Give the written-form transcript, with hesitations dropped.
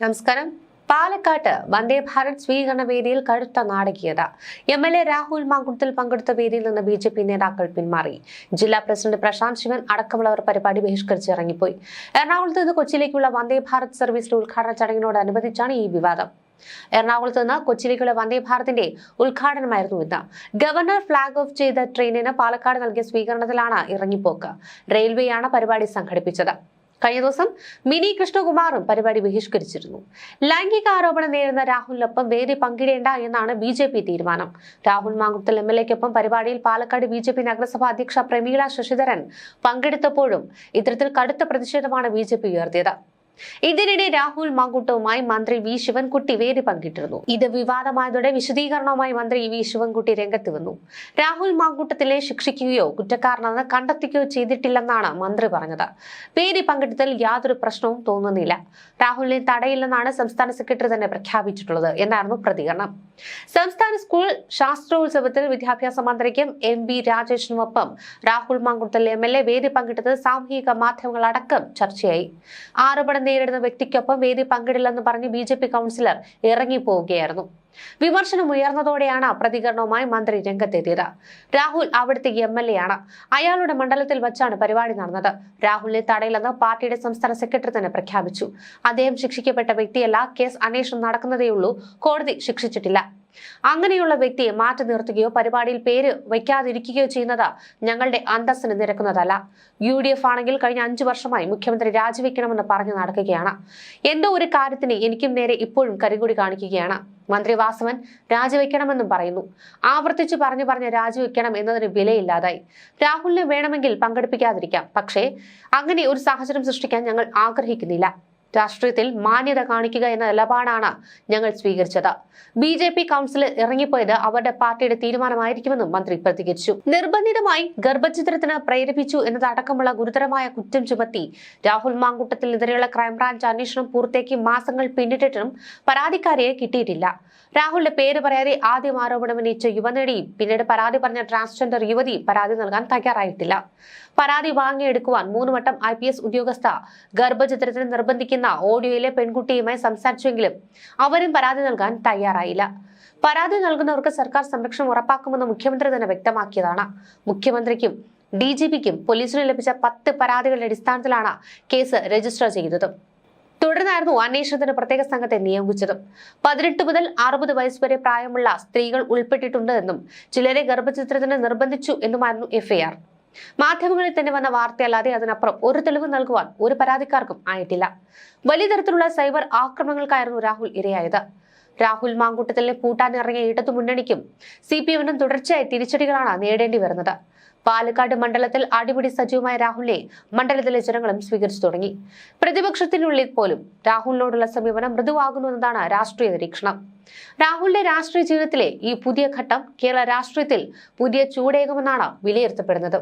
നമസ്കാരം. പാലക്കാട്ട് വന്ദേ ഭാരത് സ്വീകരണ വേദിയിൽ കടുത്ത നാടകീയത. എംഎൽഎ രാഹുൽ മാങ്കുട്ടത്തിൽ പങ്കെടുത്ത വേദിയിൽ നിന്ന് ബിജെപി നേതാക്കൾ പിന്മാറി. ജില്ലാ പ്രസിഡന്റ് പ്രശാന്ത് ശിവൻ അടക്കമുള്ളവർ പരിപാടി ബഹിഷ്കരിച്ച് ഇറങ്ങിപ്പോയി. എറണാകുളത്ത് നിന്ന് കൊച്ചിയിലേക്കുള്ള വന്ദേ ഭാരത് സർവീസിന്റെ ഉദ്ഘാടന ചടങ്ങിനോടനുബന്ധിച്ചാണ് ഈ വിവാദം. എറണാകുളത്ത് നിന്ന് കൊച്ചിയിലേക്കുള്ള വന്ദേ ഭാരതിന്റെ ഉദ്ഘാടനമായിരുന്നു ഇന്ന്. ഗവർണർ ഫ്ളാഗ് ഓഫ് ചെയ്ത ട്രെയിനിന് പാലക്കാട് നൽകിയ സ്വീകരണത്തിലാണ് ഇറങ്ങിപ്പോക്ക്. റെയിൽവേയാണ് പരിപാടി സംഘടിപ്പിച്ചത്. കഴിഞ്ഞ ദിവസം മിനി കൃഷ്ണകുമാറും പരിപാടി ബഹിഷ്കരിച്ചിരുന്നു. ലൈംഗിക ആരോപണം നേരിടുന്ന രാഹുലിനൊപ്പം വേദി പങ്കിടേണ്ട എന്നാണ് ബിജെപി തീരുമാനം. രാഹുൽ മാങ്കുട്ടത്തിൽ എംഎൽഎക്കൊപ്പം പരിപാടിയിൽ പാലക്കാട് ബിജെപി നഗരസഭാ അധ്യക്ഷ പ്രമീള ശശിധരൻ പങ്കെടുത്തപ്പോഴും ഇത്തരത്തിൽ കടുത്ത പ്രതിഷേധമാണ് ബിജെപി ഉയർത്തിയത്. ഇതിനിടെ രാഹുൽ മാങ്കുട്ടവുമായി മന്ത്രി വി ശിവൻകുട്ടി വേദി പങ്കിട്ടിരുന്നു. ഇത് വിവാദമായതോടെ വിശദീകരണവുമായി മന്ത്രി വി ശിവൻകുട്ടി രംഗത്ത് വന്നു. രാഹുൽ മാങ്കുട്ടത്തിലെ ശിക്ഷിക്കുകയോ കുറ്റക്കാരനെന്ന് കണ്ടെത്തുകയോ ചെയ്തിട്ടില്ലെന്നാണ് മന്ത്രി പറഞ്ഞത്. വേദി പങ്കിട്ടതിൽ യാതൊരു പ്രശ്നവും തോന്നുന്നില്ല. രാഹുലിനെ തടയില്ലെന്നാണ് സംസ്ഥാന സെക്രട്ടറി തന്നെ പ്രഖ്യാപിച്ചിട്ടുള്ളത് എന്നായിരുന്നു പ്രതികരണം. സംസ്ഥാന സ്കൂൾ ശാസ്ത്രോത്സവത്തിൽ വിദ്യാഭ്യാസ മന്ത്രിക്കും എം രാജേഷിനുമൊപ്പം രാഹുൽ മാങ്കുട്ടത്തിൽ എംഎൽഎ വേദി പങ്കിട്ടത് സാമൂഹിക മാധ്യമങ്ങളടക്കം ചർച്ചയായി. ആരോപണം നേരിടുന്ന വ്യക്തിക്കൊപ്പം വേദി പങ്കിടില്ലെന്ന് പറഞ്ഞ് ബിജെപി കൗൺസിലർ ഇറങ്ങിപ്പോവുകയായിരുന്നു. വിമർശനം ഉയർന്നതോടെയാണ് പ്രതികരണവുമായി മന്ത്രി രംഗത്തെത്തിയത്. രാഹുൽ അവിടുത്തെ എംഎൽഎ ആണ്. അയാളുടെ മണ്ഡലത്തിൽ വച്ചാണ് പരിപാടി നടന്നത്. രാഹുലിനെ തടയില്ലെന്ന് പാർട്ടിയുടെ സംസ്ഥാന സെക്രട്ടറി തന്നെ പ്രഖ്യാപിച്ചു. അദ്ദേഹം ശിക്ഷിക്കപ്പെട്ട വ്യക്തിയല്ല. കേസ് അന്വേഷണം നടക്കുന്നതേയുള്ളൂ. കോടതി ശിക്ഷിച്ചിട്ടില്ല. അങ്ങനെയുള്ള വ്യക്തിയെ മാറ്റി നിർത്തുകയോ പരിപാടിയിൽ പേര് വയ്ക്കാതിരിക്കുകയോ ചെയ്യുന്നത് ഞങ്ങളുടെ അന്തസ്സിന് നിരക്കുന്നതല്ല. UDF ആണെങ്കിൽ കഴിഞ്ഞ 5 വർഷമായി മുഖ്യമന്ത്രി രാജിവെക്കണമെന്ന് പറഞ്ഞു നടക്കുകയാണ്. എന്തോ ഒരു കാര്യത്തിന് എനിക്കും നേരെ ഇപ്പോഴും കരിങ്കൊടി കാണിക്കുകയാണ്. മന്ത്രി വാസവൻ രാജിവെക്കണമെന്നും പറയുന്നു. ആവർത്തിച്ചു പറഞ്ഞു രാജിവെക്കണം എന്നതിന് വിലയില്ലാതായി. രാഹുലിനെ വേണമെങ്കിൽ പങ്കെടുപ്പിക്കാതിരിക്കാം. പക്ഷേ അങ്ങനെ ഒരു സാഹചര്യം സൃഷ്ടിക്കാൻ ഞങ്ങൾ ആഗ്രഹിക്കുന്നില്ല. രാഷ്ട്രീയത്തിൽ മാന്യത കാണിക്കുക എന്ന നിലപാടാണ് ഞങ്ങൾ സ്വീകരിച്ചത്. ബിജെപി കൗൺസിലിൽ ഇറങ്ങിപ്പോയത് അവരുടെ പാർട്ടിയുടെ തീരുമാനമായിരിക്കുമെന്നും മന്ത്രി പ്രതികരിച്ചു. നിർബന്ധിതമായി ഗർഭചിത്രത്തിന് പ്രേരിപ്പിച്ചു എന്നതടക്കമുള്ള ഗുരുതരമായ കുറ്റം ചുമത്തി രാഹുൽ മാങ്കുട്ടത്തിനെതിരെയുള്ള ക്രൈംബ്രാഞ്ച് അന്വേഷണം പൂർത്തിയാക്കി മാസങ്ങൾ പിന്നിട്ടിട്ടും പരാതിക്കാരിയെ കിട്ടിയിട്ടില്ല. രാഹുലിന്റെ പേര് പറയാതെ ആദ്യം ആരോപണം ഉന്നയിച്ച യുവനടിയും പിന്നീട് പരാതി പറഞ്ഞ ട്രാൻസ്ജെൻഡർ യുവതിയും പരാതി നൽകാൻ തയ്യാറായിട്ടില്ല. പരാതി വാങ്ങിയെടുക്കുവാൻ 3 വട്ടം IPS ഉദ്യോഗസ്ഥ ഗർഭചിത്രത്തിന് നിർബന്ധിക്കുന്ന ഓഡിയോയിലെ പെൺകുട്ടിയുമായി സംസാരിച്ചെങ്കിലും അവരും പരാതി നൽകാൻ തയ്യാറായില്ല. പരാതി നൽകുന്നവർക്ക് സർക്കാർ സംരക്ഷണം ഉറപ്പാക്കുമെന്ന് മുഖ്യമന്ത്രി തന്നെ വ്യക്തമാക്കിയതാണ്. മുഖ്യമന്ത്രിക്കും DGPക്കും പോലീസിന് ലഭിച്ച 10 പരാതികളുടെ അടിസ്ഥാനത്തിലാണ് കേസ് രജിസ്റ്റർ ചെയ്തത്. തുടർന്നായിരുന്നു അന്വേഷണത്തിന് പ്രത്യേക സംഘത്തെ നിയോഗിച്ചത്. 18 മുതൽ 60 വയസ്സ് വരെ പ്രായമുള്ള സ്ത്രീകൾ ഉൾപ്പെട്ടിട്ടുണ്ട് എന്നും ചിലരെ ഗർഭചിത്രത്തിന് നിർബന്ധിച്ചു എന്നുമായിരുന്നു FIR. മാധ്യമങ്ങളിൽ തന്നെ വന്ന വാർത്തയല്ലാതെ അതിനപ്പുറം ഒരു തെളിവ് നൽകുവാൻ ഒരു പരാതിക്കാർക്കും ആയിട്ടില്ല. വലിയ തരത്തിലുള്ള സൈബർ ആക്രമണങ്ങൾക്കായിരുന്നു രാഹുൽ ഇരയായത്. രാഹുൽ മാങ്കുട്ടത്തിലെ പൂട്ടാനിറങ്ങിയ ഇടതുമുന്നണിക്കും CPMനും തുടർച്ചയായി തിരിച്ചടികളാണ് നേടേണ്ടി വരുന്നത്. പാലക്കാട് മണ്ഡലത്തിൽ അടിപിടി സജീവമായ രാഹുലിനെ മണ്ഡലത്തിലെ ജനങ്ങളും സ്വീകരിച്ചു തുടങ്ങി. പ്രതിപക്ഷത്തിനുള്ളിൽ പോലും രാഹുലിനോടുള്ള സമീപനം മൃദുവാകുന്നു എന്നതാണ് രാഷ്ട്രീയ നിരീക്ഷണം. രാഹുലിന്റെ രാഷ്ട്രീയ ജീവിതത്തിലെ ഈ പുതിയ ഘട്ടം കേരള രാഷ്ട്രീയത്തിൽ പുതിയ ചൂടേകുമെന്നാണ് വിലയിരുത്തപ്പെടുന്നത്.